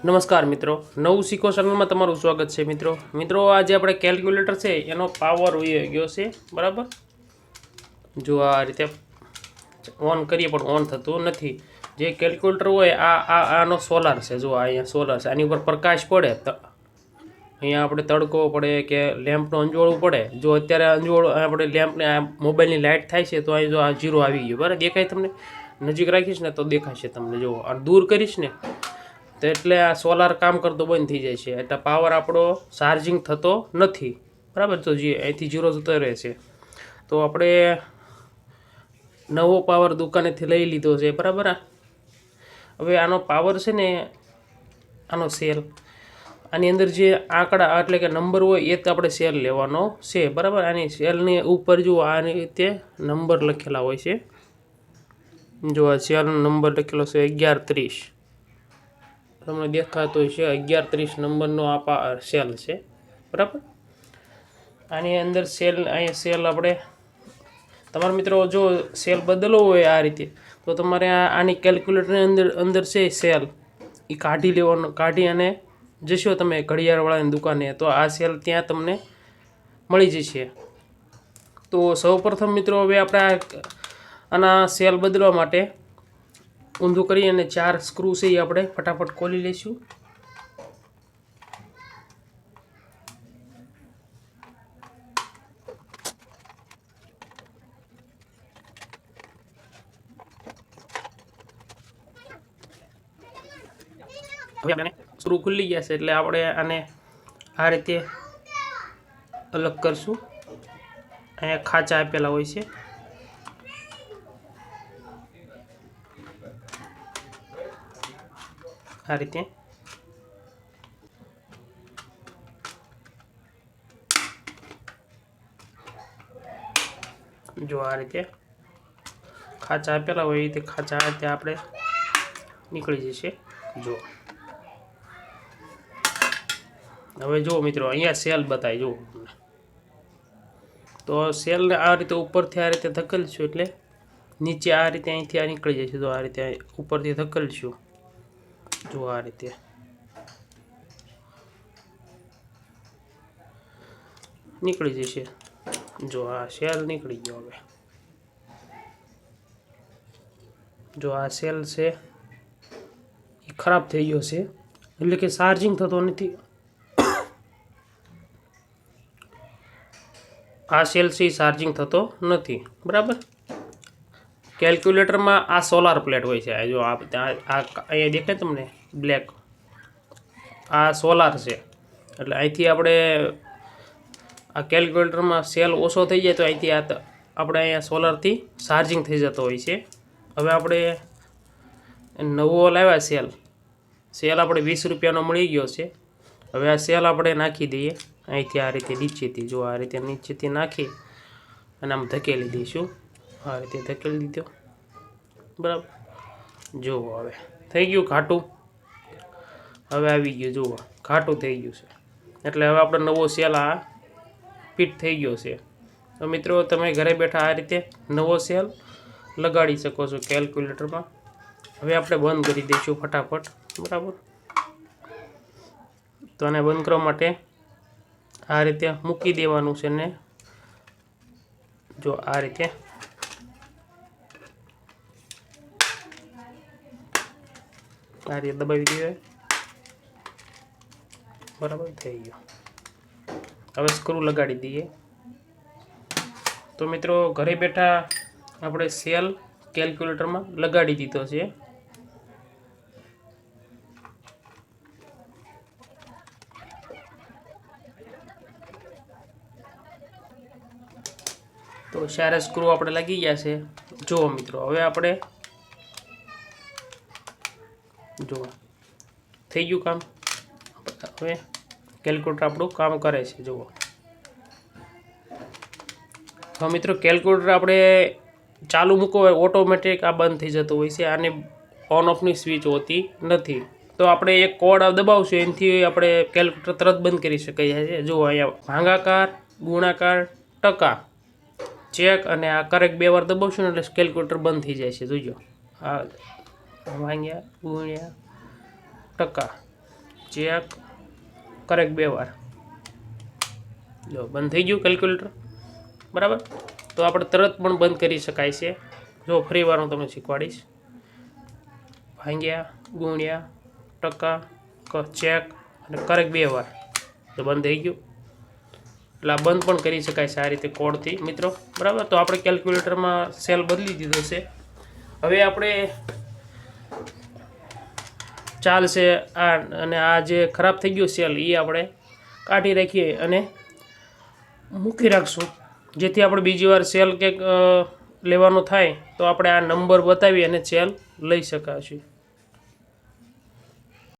નમસ્કાર મિત્રો, નવું શીખો ચેનલમાં તમારું સ્વાગત છે મિત્રો આજે આપણે કેલ્ક્યુલેટર છે એનો પાવર વહી ગયો છે બરાબર। જો આ રીતે ઓન કરીએ પણ ઓન થતું નથી। જે કેલ્ક્યુલેટર હોય આનો સોલાર છે। જો અહીંયા સોલાર છે, આની ઉપર પ્રકાશ પડે તો અહીંયા આપણે તડકો પડે કે લેમ્પનો અંજોળવું પડે। જો અત્યારે અંજોળ આપણે લેમ્પને મોબાઈલની લાઇટ થાય છે તો અહીં જો આ જીરો આવી ગયો બરાબર, દેખાય તમને? નજીક રાખીશ ને તો દેખાશે તમને। જો આ દૂર કરીશ ને તો એટલે આ સોલાર કામ કરતો બંધ થઈ જાય છે, એટલે પાવર આપણો ચાર્જિંગ થતો નથી બરાબર। તો જે અહીંથી જીરો જતો રહે છે, તો આપણે નવો પાવર દુકાનેથી લઈ લીધો છે બરાબર। હવે આનો પાવર છે ને, આનો સેલ, આની અંદર જે આંકડા એટલે કે નંબર હોય એ તો આપણે સેલ લેવાનો છે બરાબર। આની સેલની ઉપર જો આ રીતે નંબર લખેલા હોય છે। જો આ સેલનો નંબર લખેલો છે 1130, તમને દેખાતો છે 1130 નંબરનો આ સેલ છે બરાબર। આની અંદર સેલ, અહીંયા સેલ આપણે તમારા મિત્રો જો સેલ બદલવો હોય આ રીતે તો તમારે આની કેલ્ક્યુલેટરની અંદર છે સેલ, એ કાઢી લેવાનો, કાઢી અને જશો તમે ઘડિયાળવાળાની દુકાને તો આ સેલ ત્યાં તમને મળી જશે। તો સૌપ્રથમ મિત્રો હવે આપણે આના સેલ બદલવા માટે ઊંધું કરી અને 4 સ્ક્રૂ છે એ આપણે ફટાફટ ખોલી લઈશું। હવે આપણે સ્ક્રૂ ખુલી ગયા છે એટલે આપણે આને આ રીતે અલગ કરશું। અહીંયા ખાંચા આપેલા હોય છે, આ રીતે જો આ રીતે ખાંચા આપેલા હોય એ રીતે ખાંચા આ રીતે આપણે નીકળી જશે। જો હવે જો મિત્રો અહીંયા સેલ બતાય, જો તો સેલને આ રીતે ઉપરથી આ રીતે ધકેલશું એટલે નીચે આ રીતે અહીંથી આ નીકળી જશે। તો આ રીતે ઉપરથી ધકેલશું, જો આ રીતે નીકળી જશે। જો આ સેલ નીકળી ગયો। હવે જો આ સેલ છે એ ખરાબ થઈ ગયો છે, એટલે કે ચાર્જિંગ થતો નથી। આ સેલ છે એ ચાર્જિંગ થતો નથી બરાબર। કેલ્ક્યુલેટરમાં આ સોલાર પ્લેટ હોય છે, જો આ અહીંયા દેખાય તમને બ્લેક, આ સોલાર છે। એટલે અહીંથી આપણે આ કેલ્ક્યુલેટરમાં સેલ ઓછો થઈ જાય તો અહીંથી આપણે અહીંયા સોલારથી ચાર્જિંગ થઈ જતો હોય છે। હવે આપણે નવો લાવ્યા સેલ આપણે 20 રૂપિયાનો મળી ગયો છે। હવે આ સેલ આપણે નાખી દઈએ અહીંથી આ રીતે નીચેથી, જો આ રીતે નીચેથી નાખી અને આમ ધકેલી દઈશું, આ રીતે ધકેલી દીધો બરાબર। જુઓ હવે થઈ ગયું ઘાટું, હવે આવી ગયું, જુઓ ઘાટું થઈ ગયું છે, એટલે હવે આપણે નવો સેલ આ ફિટ થઈ ગયો છે। તો મિત્રો તમે ઘરે બેઠા આ રીતે નવો સેલ લગાડી શકો છો કેલ્ક્યુલેટરમાં। હવે આપણે બંધ કરી દઈશું ફટાફટ બરાબર। તો આને બંધ કરવા માટે આ રીતે મૂકી દેવાનું છે ને જો આ રીતે દબાવી દઈએ બરાબર, થઈ ગયો। હવે સ્ક્રૂ લગાડી દઈએ। તો મિત્રો ઘરે બેઠા આપણે સેલ કેલ્ક્યુલેટરમાં લગાડી દીધો છે। તો 4 સ્ક્રૂ આપણે લાગી ગયા છે। જુઓ મિત્રો હવે આપણે જુઓ થઈ ગયું કામ। હવે કેલ્ક્યુલેટર આપણું કામ કરે છે, જુઓ। હવે મિત્રો કેલ્ક્યુલેટર આપણે ચાલુ મૂકો હોય ઓટોમેટિક આ બંધ થઈ જતું હોય છે, આને ઓન ઓફની સ્વિચ હોતી નથી। તો આપણે એક કોડ દબાવશું એનાથી આપણે કેલ્ક્યુલેટર તરત બંધ કરી શકાય છે। જુઓ અહીંયા ભાગાકાર, ગુણાકાર, ટકા, ચેક અને આ કરેક્ટ 2 વાર દબાવશું ને એટલે કેલ્ક્યુલેટર બંધ થઈ જાય છે। જોજો આ ભાગ્યા ગુણ્યા ટકા ચેક, કરેક્ટ 2 વાર. જો બંધ થઈ ગયું કેલ્ક્યુલેટર. બરાબર. તો આપણે તરત પણ બંધ કરી શકાય છે. જો ફરી વાર હું તમને શીખવાડીશ. ભાંગ્યા, ગુણ્યા, ટકા, ચેક અને કરેક્ટ 2 વાર. તો બંધ થઈ ગયું. એટલે આ બંધ પણ કરી શકાય છે આ રીતે કોડથી મિત્રો. બરાબર. તો આપણે કેલ્ક્યુલેટરમાં સેલ બદલી દીધો છે. હવે આપણે ચાલશે આ, અને આ જે ખરાબ થઈ ગયો સેલ એ આપણે કાઢી રાખીએ અને મૂકી રાખશું, જેથી આપણે બીજી વાર સેલ કે લેવાનો થાય તો આપણે આ નંબર બતાવી અને સેલ લઈ શકાશે.